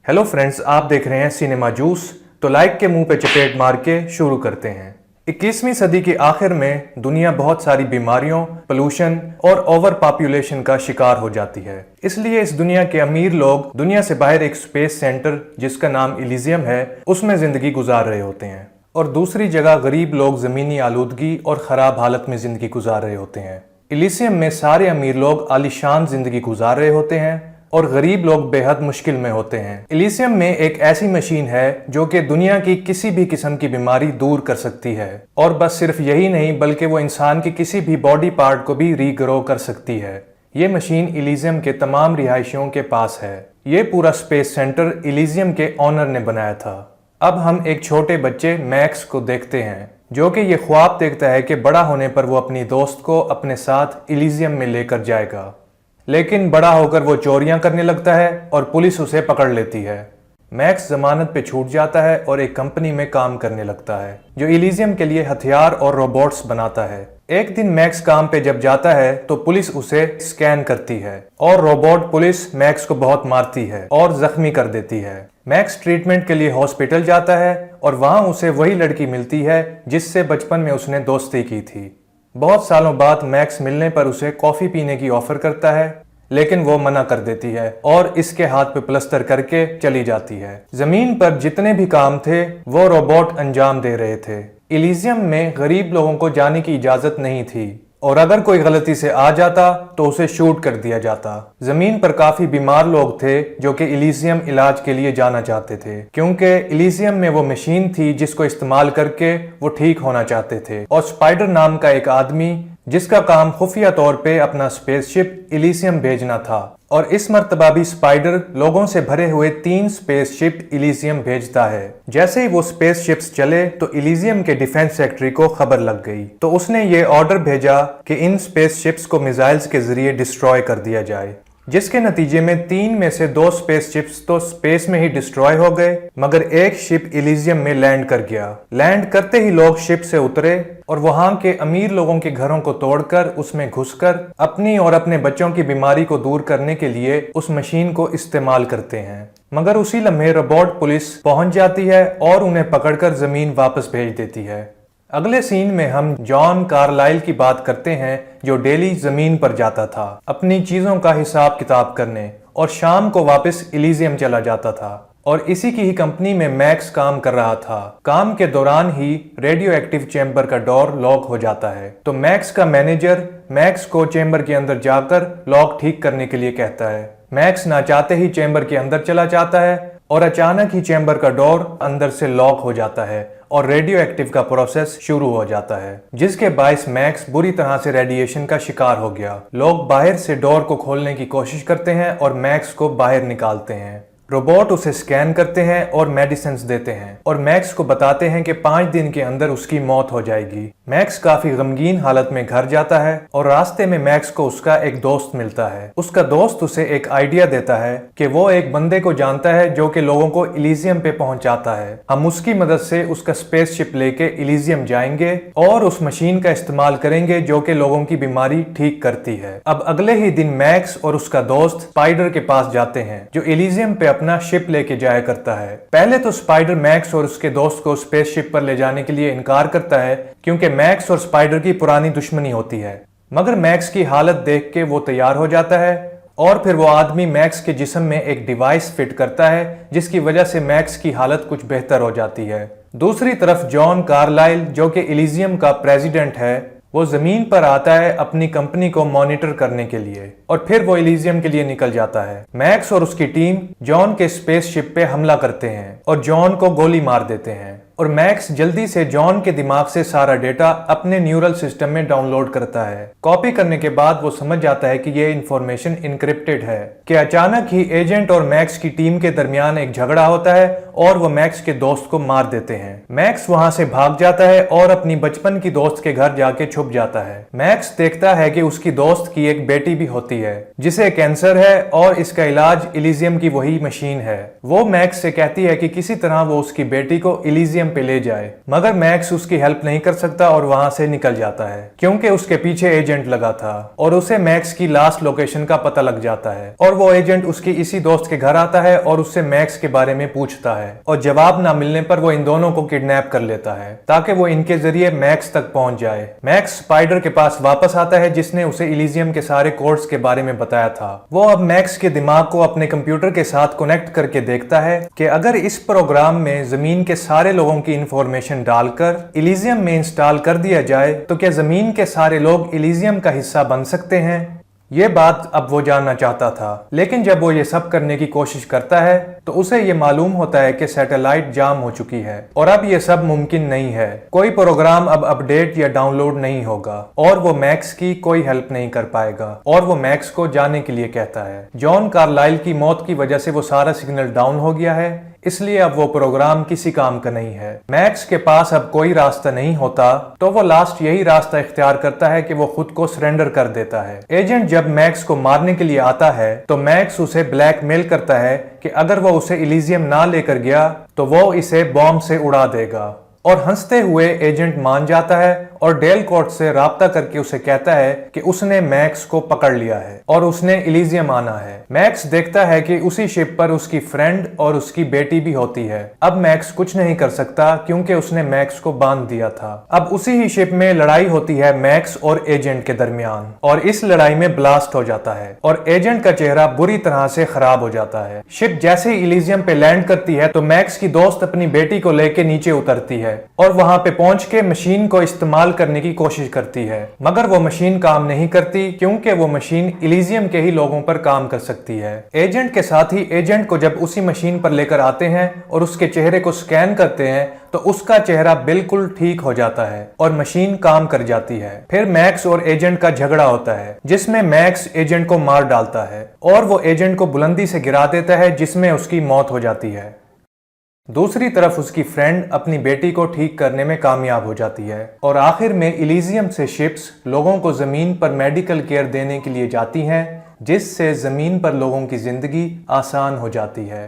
Hello friends, आप देख रहे हैं सिनेमा जूस। तो लाइक के मुंह पे चपेट मार के शुरू करते हैं। 21वीं सदी के आखिर में दुनिया बहुत सारी बीमारियों, पोल्यूशन और ओवर पॉपुलेशन का शिकार हो जाती है। इसलिए इस दुनिया के अमीर लोग दुनिया से बाहर एक स्पेस सेंटर जिसका नाम इलिजियम है उसमें जिंदगी गुजार रहे होते हैं, और दूसरी जगह गरीब लोग जमीनी आलूदगी और खराब हालत में जिंदगी गुजार रहे होते हैं। इलिजियम में सारे अमीर लोग आलीशान जिंदगी गुजार रहे होते हैं और गरीब लोग बेहद मुश्किल में होते हैं। इलिजियम में एक ऐसी मशीन है जो कि दुनिया की किसी भी किस्म की बीमारी दूर कर सकती है, और बस सिर्फ यही नहीं बल्कि वो इंसान के किसी भी बॉडी पार्ट को भी रीग्रो कर सकती है। ये मशीन इलिजियम के तमाम रिहायशियों के पास है। ये पूरा स्पेस सेंटर इलिजियम के ऑनर ने बनाया था। अब हम एक छोटे बच्चे मैक्स को देखते हैं जो कि ये ख्वाब देखता है कि बड़ा होने पर वो अपनी दोस्त को अपने साथ इलिजियम में लेकर जाएगा, लेकिन बड़ा होकर वो चोरियां करने लगता है और पुलिस उसे पकड़ लेती है। मैक्स जमानत पे छूट जाता है और एक कंपनी में काम करने लगता है जो इलिजियम के लिए हथियार और रोबोट्स बनाता है। एक दिन मैक्स काम पे जब जाता है तो पुलिस उसे स्कैन करती है और रोबोट पुलिस मैक्स को बहुत मारती है और जख्मी कर देती है। मैक्स ट्रीटमेंट के लिए हॉस्पिटल जाता है और वहां उसे वही लड़की मिलती है जिससे बचपन में उसने दोस्ती की थी। बहुत सालों बाद मैक्स मिलने पर उसे कॉफी पीने की ऑफर करता है, लेकिन वो मना कर देती है और इसके हाथ पे प्लास्टर करके चली जाती है। जमीन पर जितने भी काम थे वो रोबोट अंजाम दे रहे थे। इलिजियम में गरीब लोगों को जाने की इजाजत नहीं थी और अगर कोई गलती से आ जाता तो उसे शूट कर दिया जाता। जमीन पर काफी बीमार लोग थे जो कि इलिजियम इलाज के लिए जाना चाहते थे, क्योंकि इलिजियम में वो मशीन थी जिसको इस्तेमाल करके वो ठीक होना चाहते थे। और स्पाइडर नाम का एक आदमी जिसका काम खुफिया तौर पे अपना स्पेसशिप इलिजियम भेजना था, और इस मर्तबा भी स्पाइडर लोगों से भरे हुए 3 स्पेसशिप इलिजियम भेजता है। जैसे ही वो स्पेसशिप्स चले तो इलिजियम के डिफेंस सेक्रेटरी को खबर लग गई, तो उसने ये ऑर्डर भेजा कि इन स्पेसशिप्स को मिसाइल्स के जरिए डिस्ट्रॉय कर दिया जाए, जिसके नतीजे में 3 में से 2 स्पेसशिप्स तो स्पेस में ही डिस्ट्रॉय हो गए, मगर एक शिप इलिजियम में लैंड कर गया। लैंड करते ही लोग शिप से उतरे और वहां के अमीर लोगों के घरों को तोड़कर उसमें घुसकर अपनी और अपने बच्चों की बीमारी को दूर करने के लिए उस मशीन को इस्तेमाल करते हैं। मगर उसी लम्हे रोबोट पुलिस पहुंच जाती है और उन्हें पकड़कर जमीन वापस भेज देती है। अगले सीन में हम जॉन कार्लाइल की बात करते हैं जो डेली जमीन पर जाता था अपनी चीजों का हिसाब किताब करने, और शाम को वापस इलिजियम चला जाता था। और इसी की ही कंपनी में मैक्स काम कर रहा था। काम के दौरान ही रेडियो एक्टिव चैम्बर का डोर लॉक हो जाता है, तो मैक्स का मैनेजर मैक्स को चैम्बर के अंदर जाकर लॉक ठीक करने के लिए कहता है। मैक्स ना चाहते ही चैम्बर के अंदर चला जाता है और अचानक ही चैम्बर का डोर अंदर से लॉक हो जाता है और रेडियो एक्टिव का प्रोसेस शुरू हो जाता है, जिसके बायस मैक्स बुरी तरह से रेडिएशन का शिकार हो गया। लोग बाहर से डोर को खोलने की कोशिश करते हैं और मैक्स को बाहर निकालते हैं। रोबोट उसे स्कैन करते हैं और मेडिसिन देते हैं और मैक्स को बताते हैं कि 5 दिन के अंदर उसकी मौत हो जाएगी। मैक्स काफी गमगीन हालत में घर जाता है और रास्ते में मैक्स को उसका एक दोस्त मिलता है। उसका दोस्त उसे एक आइडिया देता है कि वो एक बंदे को जानता है जो कि लोगों को इलिजियम पे पहुंचाता है। हम उसकी मदद से उसका स्पेसशिप लेके इलिजियम जाएंगे और उस मशीन का इस्तेमाल करेंगे जो कि लोगों की बीमारी ठीक करती है। अब अगले ही दिन मैक्स और उसका दोस्त स्पाइडर के पास जाते हैं जो इलिजियम पे अपना शिप लेके जाया करता है। पहले तो स्पाइडर मैक्स और उसके दोस्त को स्पेसशिप पर ले जाने के लिए इनकार करता है क्योंकि मैक्स और स्पाइडर की पुरानी दुश्मनी होती है, मगर मैक्स की हालत देख के वो तैयार हो जाता है और फिर वो आदमी मैक्स के जिस्म में एक डिवाइस फिट करता है जिसकी वजह से मैक्स की हालत कुछ बेहतर हो जाती है। दूसरी तरफ जॉन कार्लाइल जो कि इलिजियम का प्रेसिडेंट है, वो जमीन पर आता है अपनी कंपनी को मॉनिटर करने के लिए और फिर वो इलिजियम के लिए निकल जाता है। मैक्स और उसकी टीम जॉन के स्पेसशिप पे हमला करते हैं और जॉन को गोली मार देते हैं, और मैक्स जल्दी से जॉन के दिमाग से सारा डेटा अपने न्यूरल सिस्टम में डाउनलोड करता है। कॉपी करने के बाद वो समझ जाता है कि ये इंफॉर्मेशन इनक्रिप्टेड है कि अचानक ही एजेंट और मैक्स की टीम के दरमियान एक झगड़ा होता है और वो मैक्स के दोस्त को मार देते हैं। मैक्स वहां से भाग जाता है और अपनी बचपन की दोस्त के घर जाके छुप जाता है। मैक्स देखता है कि उसकी दोस्त की एक बेटी भी होती है जिसे कैंसर है और इसका इलाज इलिजियम की वही मशीन है। वो मैक्स से कहती है कि किसी तरह वो उसकी बेटी को इलिजियम इलीजियम पे ले जाए, मगर मैक्स उसकी हेल्प नहीं कर सकता और वहां से निकल जाता है क्योंकि उसके पीछे एजेंट लगा था और उसे मैक्स की लास्ट लोकेशन का पता लग जाता है और वो एजेंट उसके इसी दोस्त के घर आता है और उससे मैक्स के बारे में पूछता है और जवाब ना मिलने पर वो इन दोनों को किडनैप कर लेता है ताकि वो इनके जरिए मैक्स तक पहुंच जाए। मैक्स स्पाइडर के पास वापस आता है जिसने उसे इलीजियम के सारे कोड्स के बारे में बताया था। वो अब मैक्स के दिमाग को अपने कंप्यूटर के साथ कनेक्ट करके देखता है कि अगर इस प्रोग्राम में जमीन के सारे लोगों की इंफॉर्मेशन डालकर इलीजियम में इंस्टॉल कर दिया जाए तो क्या जमीन के सारे लोग इलीजियम का हिस्सा बन सकते हैं। ये बात अब वो जानना चाहता था, लेकिन जब वो ये सब करने की कोशिश करता है तो उसे ये मालूम होता है कि सैटेलाइट जाम हो चुकी है और अब ये सब मुमकिन नहीं है। कोई प्रोग्राम अब अपडेट या डाउनलोड नहीं होगा और वो मैक्स की कोई हेल्प नहीं कर पाएगा और वो मैक्स को जाने के लिए कहता है। जॉन कार्लाइल की मौत की वजह से वो सारा सिग्नल डाउन हो गया है, इसलिए अब वो प्रोग्राम किसी काम का नहीं है। मैक्स के पास अब कोई रास्ता नहीं होता तो वो लास्ट यही रास्ता इख्तियार करता है कि वो खुद को सरेंडर कर देता है। एजेंट जब मैक्स को मारने के लिए आता है तो मैक्स उसे ब्लैकमेल करता है कि अगर वो उसे इलीजियम ना लेकर गया तो वो इसे बॉम्ब से उड़ा देगा और हंसते हुए एजेंट मान जाता है और डेल कोर्ट से राब्ता करके उसे कहता है कि उसने मैक्स को पकड़ लिया है और उसने इलीजियम आना है। मैक्स देखता है कि उसी शिप पर उसकी फ्रेंड और उसकी बेटी भी होती है। अब मैक्स कुछ नहीं कर सकता क्योंकि उसने मैक्स को बांध दिया था। अब उसी ही शिप में लड़ाई होती है मैक्स और एजेंट के दरमियान और इस लड़ाई में ब्लास्ट हो जाता है और एजेंट का चेहरा बुरी तरह से खराब हो जाता है। शिप जैसे ही इलीजियम पे लैंड करती है तो मैक्स की दोस्त अपनी बेटी को लेके नीचे उतरती है और वहां पे पहुंच के मशीन को इस्तेमाल करने की कोशिश करती है, मगर वो मशीन काम नहीं करती क्योंकि वो मशीन इलीजियम के ही लोगों पर काम कर सकती है। एजेंट के साथ ही एजेंट को जब उसी मशीन पर लेकर आते हैं और उसके चेहरे को स्कैन करते हैं तो उसका चेहरा बिल्कुल ठीक हो जाता है और मशीन काम कर जाती है। फिर मैक्स और एजेंट का झगड़ा होता है जिसमें मैक्स एजेंट को मार डालता है और वो एजेंट को बुलंदी से गिरा देता है जिसमें उसकी मौत हो जाती है। दूसरी तरफ उसकी फ्रेंड अपनी बेटी को ठीक करने में कामयाब हो जाती है और आखिर में इलीजियम से शिप्स लोगों को जमीन पर मेडिकल केयर देने के लिए जाती हैं जिससे जमीन पर लोगों की जिंदगी आसान हो जाती है।